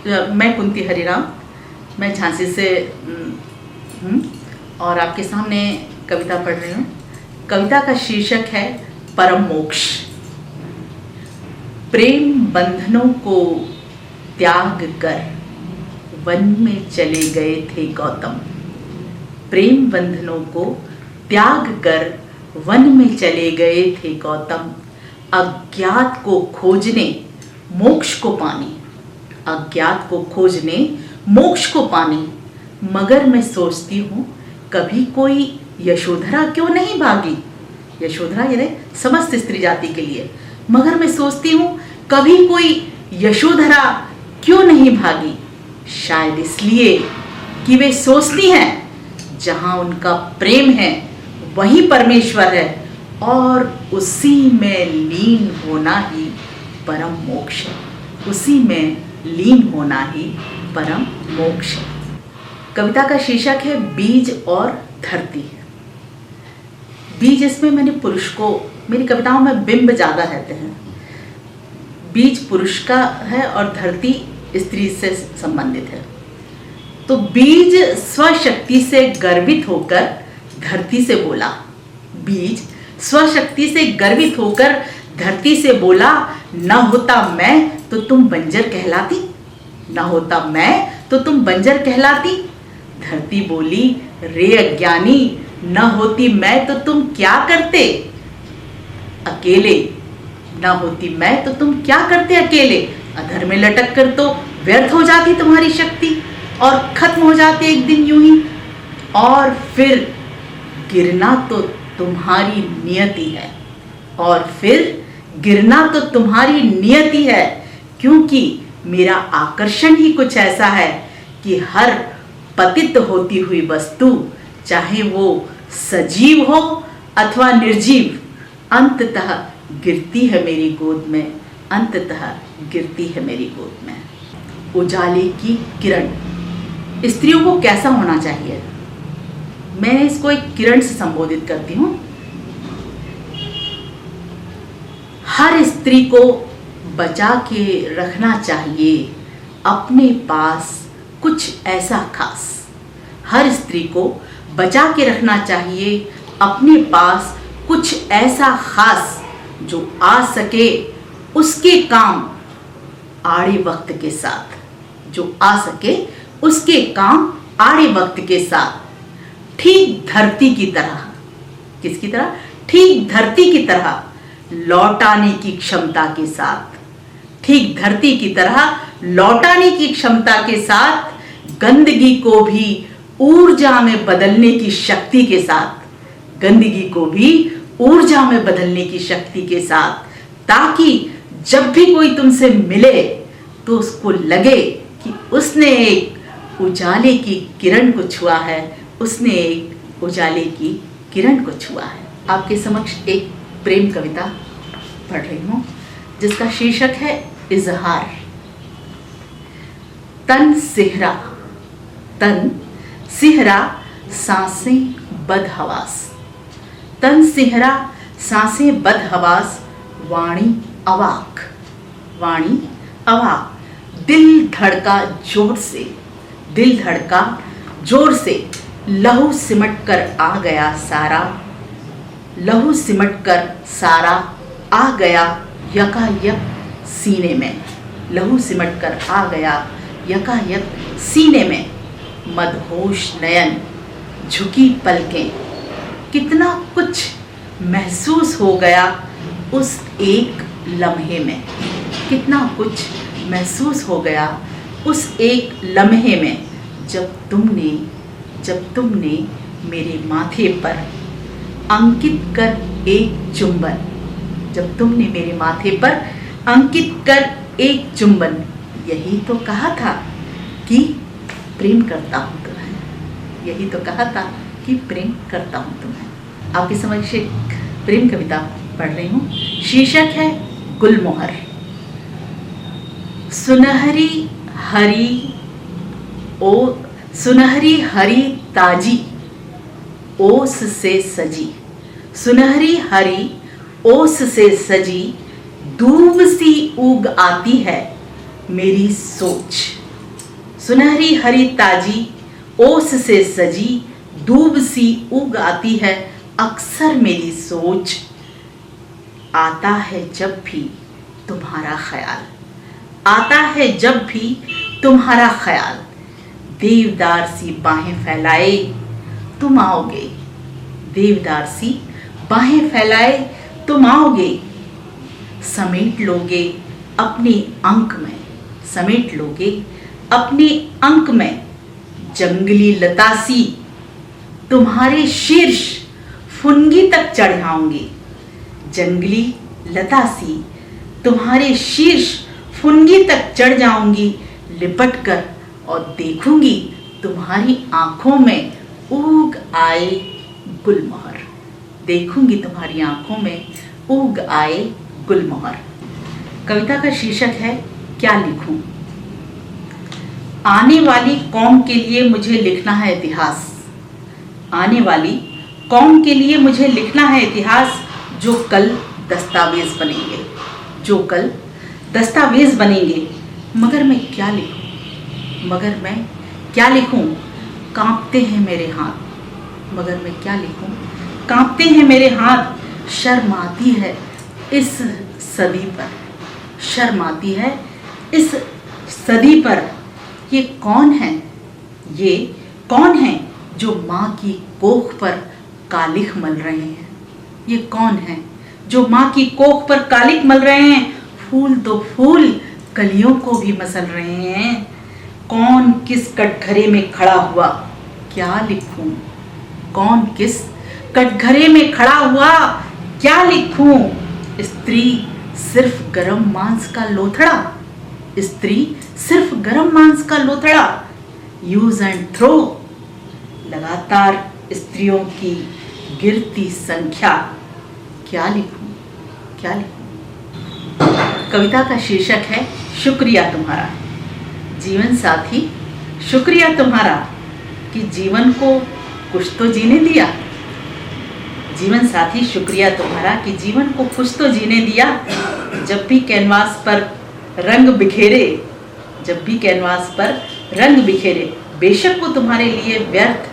मैं कुंती हरिराम, मैं झांसी से हूँ और आपके सामने कविता पढ़ रही हूँ। कविता का शीर्षक है परम मोक्ष। प्रेम बंधनों को त्याग कर वन में चले गए थे गौतम। प्रेम बंधनों को त्याग कर वन में चले गए थे गौतम। अज्ञात को खोजने मोक्ष को पाने, अज्ञात को खोजने मोक्ष को पाने। मगर मैं सोचती हूँ कभी कोई यशोधरा क्यों नहीं भागी। यशोधरा यानी समस्त स्त्री जाति के लिए। मगर मैं सोचती हूँ कभी कोई यशोधरा क्यों नहीं भागी। शायद इसलिए कि वे सोचती हैं जहाँ उनका प्रेम है वहीं परमेश्वर है और उसी में लीन होना ही परम मोक्ष है। उसी में लीन होना ही परम मोक्ष है। कविता का शीर्षक है बीज और धरती। बीज, इसमें मैंने पुरुष को, मेरी कविताओं में बिंब ज़्यादा रहते हैं। बीज पुरुष का है और धरती स्त्री से संबंधित है। तो बीज स्वशक्ति से गर्वित होकर धरती से बोला। बीज स्वशक्ति से गर्वित होकर धरती से बोला, न होता मैं तो तुम बंजर कहलाती, न होता मैं तो तुम बंजर कहलाती। धरती बोली, रे अज्ञानी, न होती मैं तो तुम क्या करते अकेले, न होती मैं तो तुम क्या करते अकेले। अधर में लटक कर तो व्यर्थ हो जाती तुम्हारी शक्ति और खत्म हो जाती एक दिन यूं ही। और फिर गिरना तो तुम्हारी नियति है, और फिर गिरना तो तुम्हारी नियति है। क्योंकि मेरा आकर्षण ही कुछ ऐसा है कि हर पतित होती हुई वस्तु, चाहे वो सजीव हो अथवा निर्जीव, अंततः गिरती है मेरी गोद में, अंततः गिरती है मेरी गोद में। उजाले की किरण। स्त्रियों को कैसा होना चाहिए, मैं इसको एक किरण से संबोधित करती हूँ। हर स्त्री को बचा के रखना चाहिए अपने पास कुछ ऐसा खास। हर स्त्री को बचा के रखना चाहिए अपने पास कुछ ऐसा खास जो आ सके उसके काम आड़े वक्त के साथ, जो आ सके उसके काम आड़े वक्त के साथ। ठीक धरती की तरह, किसकी तरह? ठीक धरती की तरह लौटाने की क्षमता के साथ, ठीक धरती की तरह लौटाने की क्षमता के साथ, गंदगी को भी ऊर्जा में बदलने की शक्ति के साथ, गंदगी को भी ऊर्जा में बदलने की शक्ति के साथ, ताकि जब भी कोई तुमसे मिले तो उसको लगे कि उसने एक उजाले की किरण को छुआ है, उसने एक उजाले की किरण को छुआ है। आपके समक्ष एक प्रेम कविता पढ़ रही हूँ जिसका शीर्षक है इजहार। तन सिहरा, तन सिहरा सांसें बदहवास, तन सिहरा सांसें बदहवास, वाणी अवाक, वाणी अवाक। दिल धड़का जोर से, दिल धड़का जोर से, लहू सिमट कर आ गया सारा, लहू सिमट कर सारा आ गया यकायक सीने में, लहू सिमट कर आ गया यकायक सीने में। मदहोश नयन, झुकी पलकें, कितना कुछ महसूस हो गया उस एक लम्हे में, कितना कुछ महसूस हो गया उस एक लम्हे में। जब तुमने मेरे माथे पर अंकित कर एक चुंबन, जब तुमने मेरे माथे पर अंकित कर एक चुंबन। यही तो कहा था कि प्रेम करता हूँ तुम्हें, यही तो कहा था कि प्रेम करता हूँ तुम्हें। आपके समक्ष एक प्रेम कविता पढ़ रही हूँ। शीर्षक है गुलमोहर। सुनहरी हरी ओ, सुनहरी हरी ताजी ओस से सजी, सुनहरी हरी ओस से सजी, दूब सी उग आती है मेरी सोच, सुनहरी हरी ताजी ओस से सजी दूब सी उग आती है अक्सर मेरी सोच। आता है जब भी तुम्हारा ख्याल, आता है जब भी तुम्हारा ख्याल, देवदार सी बाहें फैलाए तुम आओगे, देवदार सी बाहें फैलाए तुम आओगे। समेट लोगे अपने अंक में, समेट लोगे अपने अंक में, जंगली लता सी तुम्हारे शीर्ष फुनगी तक चढ़ाऊंगी, जंगली लता सी तुम्हारे शीर्ष फुनगी तक चढ़ जाऊंगी लिपट कर, और देखूंगी तुम्हारी आंखों में उग आए गुलमोहर, देखूंगी तुम्हारी आंखों में उग आए गुलमोहर। कविता का शीर्षक है क्या लिखूं। आने वाली कौम के लिए मुझे लिखना है इतिहास, आने वाली कौम के लिए मुझे लिखना है इतिहास, जो कल दस्तावेज बनेंगे, जो कल दस्तावेज बनेंगे। मगर मैं क्या लिखूं, मगर मैं क्या लिखूं, कांपते हैं मेरे हाथ, मगर मैं क्या लिखूं, कांपते हैं मेरे हाथ। शर्म आती है इस सदी पर, शर्म आती है इस सदी पर। ये कौन है, ये कौन है जो माँ की कोख पर कालिख मल रहे हैं, ये कौन है जो माँ की कोख पर कालिख मल रहे हैं। फूल तो फूल कलियों को भी मसल रहे हैं। कौन किस कटघरे में खड़ा हुआ, क्या लिखूं, कौन किस कटघरे में खड़ा हुआ, क्या लिखूं। स्त्री सिर्फ गरम मांस का लोथड़ा, स्त्री सिर्फ गरम मांस का लोथड़ा। यूज एंड थ्रो, लगातार स्त्रियों की गिरती संख्या, क्या लिखूं, क्या लिखूं। कविता का शीर्षक है शुक्रिया तुम्हारा। जीवन साथी शुक्रिया तुम्हारा कि जीवन को कुछ तो जीने दिया, जीवन साथी शुक्रिया तुम्हारा कि जीवन को कुछ तो जीने दिया। जब भी कैनवास पर रंग बिखेरे, जब भी कैनवास पर रंग बिखेरे, बेशक वो तुम्हारे लिए व्यर्थ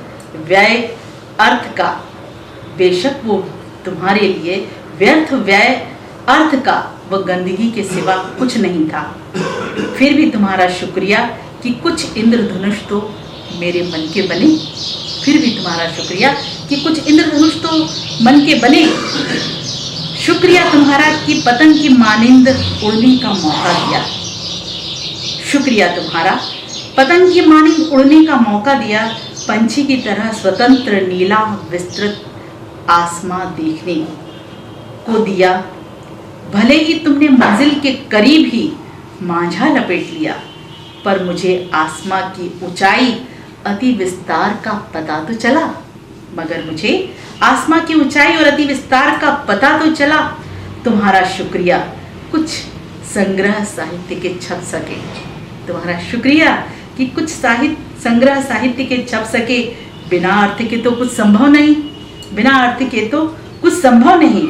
व्यय अर्थ का, बेशक वो तुम्हारे लिए व्यर्थ व्यय अर्थ का व गंदगी के सिवा कुछ नहीं था। फिर भी तुम्हारा शुक्रिया कि कुछ इंद्रधनुष तो मेरे मन के बने, फिर भी तुम्हारा शुक्रिया कि कुछ इंद्रधनुष तो मन के बने। शुक्रिया तुम्हारा कि पतंग की मानिंद उड़ने का मौका दिया, शुक्रिया तुम्हारा पतंग की मानिंद उड़ने का मौका दिया। पंछी की तरह स्वतंत्र नीला विस्तृत आसमां देखने को दिया। भले ही तुमने मंजिल के करीब ही मांझा लपेट लिया, पर मुझे आसमां की ऊंचाई अति विस्तार का पता तो चला, मगर मुझे आसमां की ऊंचाई और अति विस्तार का पता तो चला। तुम्हारा शुक्रिया कुछ संग्रह साहित्य के छप सके, तुम्हारा शुक्रिया कि कुछ संग्रह साहित्य के छप सके। बिना अर्थ के तो कुछ संभव नहीं, बिना अर्थ के तो कुछ संभव नहीं।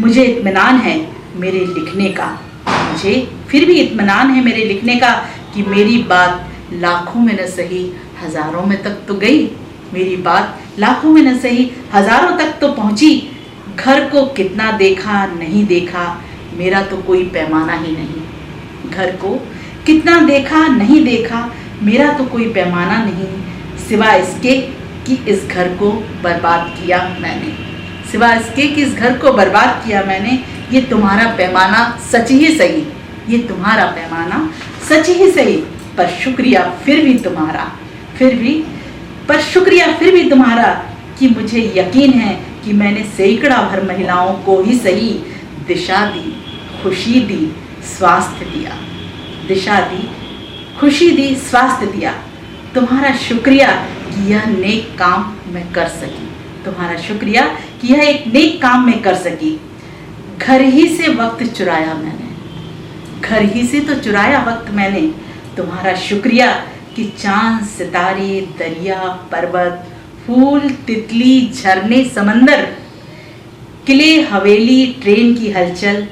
मुझे इत्मीनान है मेरे लिखने का, मुझे फिर भी इत्मीनान है मेरे लिखने का कि मेरी बात लाखों में न सही हजारों में तक तो गई, मेरी बात लाखों में न सही हजारों तक तो पहुंची। घर को कितना देखा नहीं देखा मेरा तो कोई पैमाना ही नहीं, घर को कितना देखा नहीं देखा मेरा तो कोई पैमाना नहीं। सिवाय इसके कि इस घर को बर्बाद किया मैंने, सिवाय इसके कि इस घर को बर्बाद किया मैंने। ये तुम्हारा पैमाना सच ही सही, ये तुम्हारा पैमाना सच ही सही, पर शुक्रिया फिर भी तुम्हारा, फिर भी पर शुक्रिया फिर भी तुम्हारा कि मुझे यकीन है कि मैंने सैकड़ा भर महिलाओं को ही सही दिशा दी, खुशी दी, स्वास्थ्य दिया, दिशा दी, खुशी दी, स्वास्थ्य दिया। तुम्हारा शुक्रिया कि यह नेक काम मैं कर सकी, तुम्हारा शुक्रिया कि यह एक नेक काम मैं कर सकी। घर ही से वक्त चुराया मैंने, घर ही से तो चुराया वक्त मैंने। तुम्हारा शुक्रिया कि चांद सितारे दरिया पर्वत फूल तितली झरने समंदर किले हवेली ट्रेन की हलचल,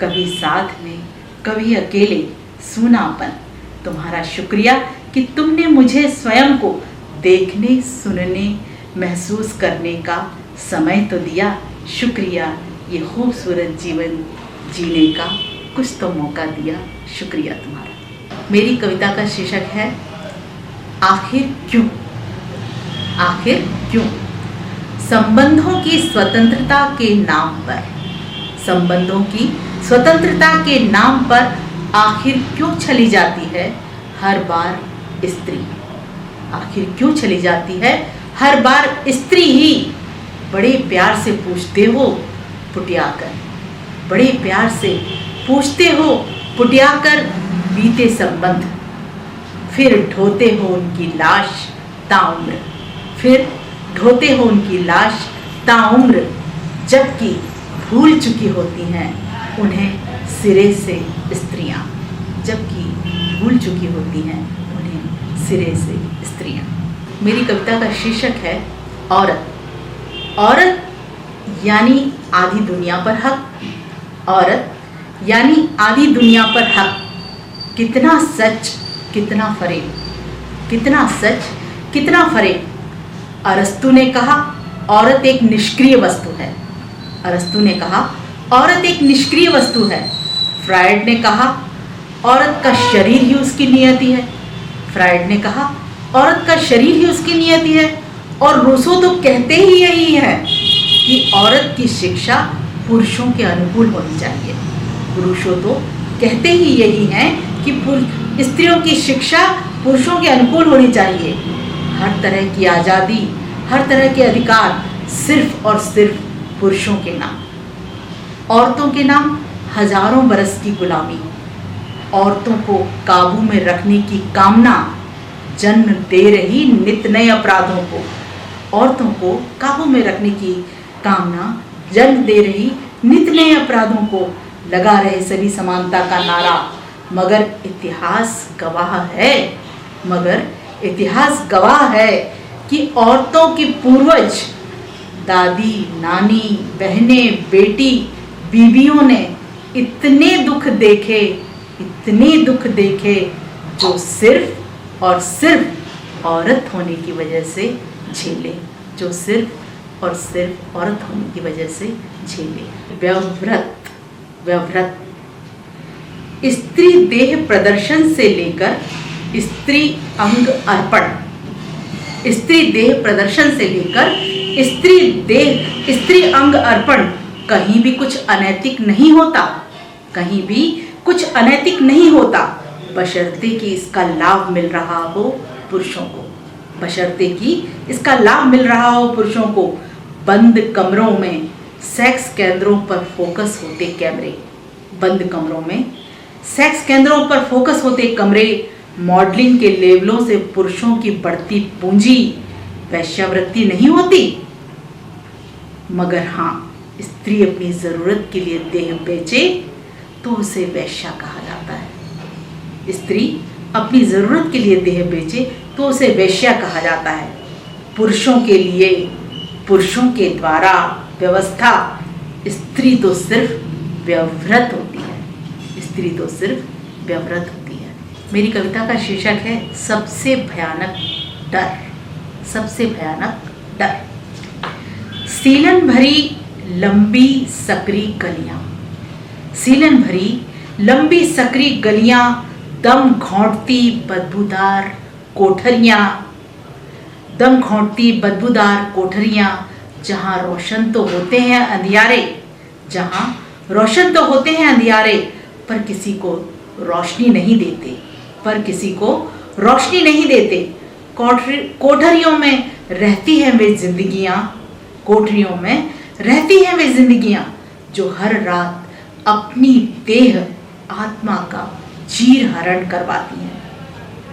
कभी साथ में कभी अकेले सूनापन, तुम्हारा शुक्रिया कि तुमने मुझे स्वयं को देखने, सुनने, महसूस करने का समय तो दिया। शुक्रिया, ये खूबसूरत जीवन जीने का कुछ तो मौका दिया। शुक्रिया तुम्हारा। मेरी कविता का शीर्षक है आखिर क्यों। आखिर क्यों। संबंधों की स्वतंत्रता के नाम पर, संबंधों की स्वतंत्रता के नाम पर आखिर क्यों चली जाती है हर बार स्त्री। आखिर क्यों चली जाती है हर बार स्त्री ही। बड़े प्यार से पूछते हो पुटियाकर, बड़े प्यार से पूछते हो पुटियाकर बीते संबंध, फिर ढोते हो उनकी लाश ताउम्र, फिर ढोते हो उनकी लाश ताउम्र, जबकि भूल चुकी होती हैं उन्हें सिरे से स्त्रियां, जबकि भूल चुकी होती हैं उन्हें सिरे से स्त्रियां। मेरी कविता का शीर्षक है औरत। औरत यानी आधी दुनिया पर हक, औरत यानी आधी दुनिया पर हक। कितना सच कितना फरेब, कितना सच कितना फरेब। अरस्तु ने कहा औरत एक निष्क्रिय वस्तु है। अरस्तु ने कहा औरत एक निष्क्रिय वस्तु है। फ्रायड ने कहा औरत का शरीर ही उसकी नियति है। फ्रायड ने कहा औरत का शरीर ही उसकी नियति है। और रूसो तो कहते ही यही है कि औरत की शिक्षा पुरुषों के अनुकूल होनी चाहिए। रूसो तो कहते ही यही है कि स्त्रियों की शिक्षा पुरुषों के अनुकूल होनी चाहिए। हर तरह की आज़ादी, हर तरह के अधिकार सिर्फ और सिर्फ पुरुषों के नाम। औरतों के नाम हजारों बरस की गुलामी। औरतों को काबू में रखने की कामना जन्म दे रही नित नए अपराधों को। औरतों को काबू में रखने की कामना जन्म दे रही नित नए अपराधों को लगा रहे सभी समानता का नारा। मगर इतिहास गवाह है, मगर इतिहास गवाह है कि औरतों की पूर्वज दादी, नानी, बहनें, बेटी, बीवियों ने इतने दुख देखे, इतने दुख देखे जो सिर्फ और सिर्फ औरत होने की वजह से झेले, जो सिर्फ और सिर्फ औरत होने की वजह से झेले। व्यव्रत, व्यव्रत स्त्री देह प्रदर्शन से लेकर स्त्री अंग अर्पण, स्त्री देह प्रदर्शन से लेकर स्त्री अंग अर्पण कहीं भी कुछ अनैतिक नहीं होता, कहीं भी कुछ अनैतिक नहीं होता, बशर्ते कि इसका लाभ मिल रहा हो पुरुषों को, बशर्ते कि इसका लाभ मिल रहा हो पुरुषों को। बंद कमरों में सेक्स केंद्रों पर फोकस होते कैमरे, बंद कमरों में सेक्स केंद्रों पर फोकस होते कमरे, मॉडलिंग के लेवलों से पुरुषों की बढ़ती पूंजी वैश्यावृत्ति नहीं होती। मगर हाँ, स्त्री अपनी जरूरत के लिए देह बेचे तो उसे वैश्या कहा जाता है। स्त्री अपनी जरूरत के लिए देह बेचे तो उसे वैश्या कहा जाता है। पुरुषों के लिए, पुरुषों के द्वारा व्यवस्था, स्त्री तो सिर्फ व्यवृत होती है, स्त्री तो सिर्फ व्यवृत होती है। मेरी कविता का शीर्षक है सबसे भयानक डर, सबसे भयानक डर। सीलन भरी लंबी सकरी गलियां, सीलन भरी लंबी सकरी गलियां, दम घोंटती बदबूदार कोठरियां, दम घोंटती बदबूदार कोठरियां, जहां रोशन तो होते हैं अंधियारे, जहां रोशन तो होते हैं अंधियारे, पर किसी को रोशनी नहीं देते, पर किसी को रोशनी नहीं देते। कोठरियों में रहती हैं वे जिंदगियां, कोठरियों में रहती हैं वे जिंदगियां, जो हर रात अपनी देह आत्मा का चीर हरण करवाती हैं,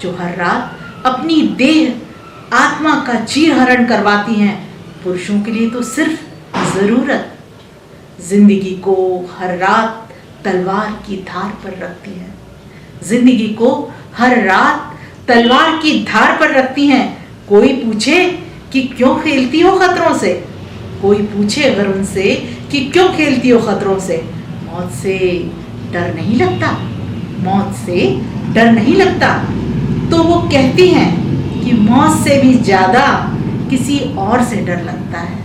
जो हर रात अपनी देह आत्मा का चीर हरण करवाती हैं। पुरुषों के लिए तो सिर्फ जरूरत जिंदगी को हर रात तलवार की धार पर रखती है, जिंदगी को हर रात तलवार की धार पर रखती हैं। कोई पूछे कि क्यों खेलती हो खतरों से, कोई पूछे अगर उनसे कि क्यों खेलती हो खतरों से, मौत से डर नहीं लगता, मौत से डर नहीं लगता, तो वो कहती हैं कि मौत से भी ज़्यादा किसी और से डर लगता है,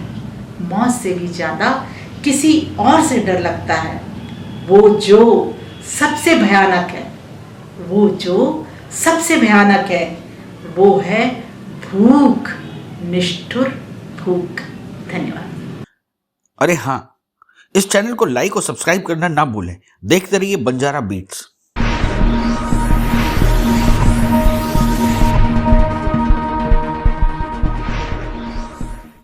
मौत से भी ज़्यादा किसी और से डर लगता है। वो जो सबसे भयानक है, वो जो सबसे भयानक है, वो है भूख, निष्ठुर भूख। धन्यवाद। अरे हाँ, इस चैनल को लाइक और सब्सक्राइब करना ना भूलें। देखते रहिए बंजारा बीट्स।